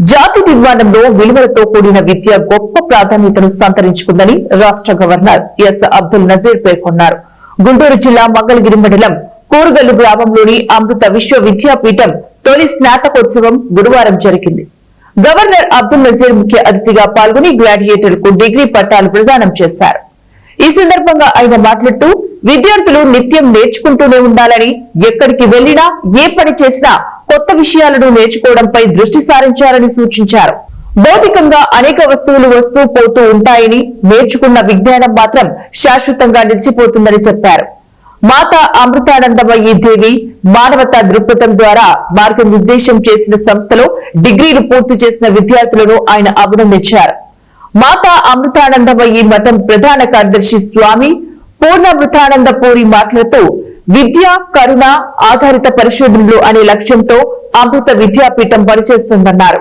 జాతి నిర్మాణంలో విలువలతో కూడిన విద్య గొప్ప ప్రాధాన్యతను సంతరించుకుందని రాష్ట్ర గవర్నర్ ఎస్ అబ్దుల్ నజీర్ పేర్కొన్నారు. గుంటూరు జిల్లా మంగళగిరి మండలం కూరుగల్లు గ్రామంలోని అమృత విశ్వ విద్యాపీఠం తొలి స్నాతకోత్సవం గురువారం జరిగింది. గవర్నర్ అబ్దుల్ నజీర్ ముఖ్య అతిథిగా పాల్గొని గ్రాడ్యుయేటర్లకు డిగ్రీ పట్టాలు ప్రదానం చేశారు. ఈ సందర్భంగా ఆయన మాట్లాడుతూ విద్యార్థులు నిత్యం నేర్చుకుంటూనే ఉండాలని, ఎక్కడికి వెళ్లినా ఏ పని చేసినా కొత్త విషయాలను నేర్చుకోవడంపై దృష్టి సారించాలని సూచించారు. భౌతికంగా అనేక వస్తువులు వస్తూ పోతూ ఉంటాయని, నేర్చుకున్న విజ్ఞానం మాత్రం శాశ్వతంగా నిలిచిపోతుందని చెప్పారు. మాతా అమృతానందమయ్యి దేవి మానవతా దృక్పథం ద్వారా మార్గనిర్దేశం చేసిన సంస్థలో డిగ్రీలు పూర్తి చేసిన విద్యార్థులను ఆయన అభినందించారు. మాతా అమృతానందమయ్యి మఠం ప్రధాన కార్యదర్శి స్వామి పూర్ణామృతానందపూరి మాట్లాడుతూ విద్య, కరుణ ఆధారిత పరిశోధనలు అనే లక్ష్యంతో అమృత విద్యాపీఠం పనిచేస్తుందన్నారు.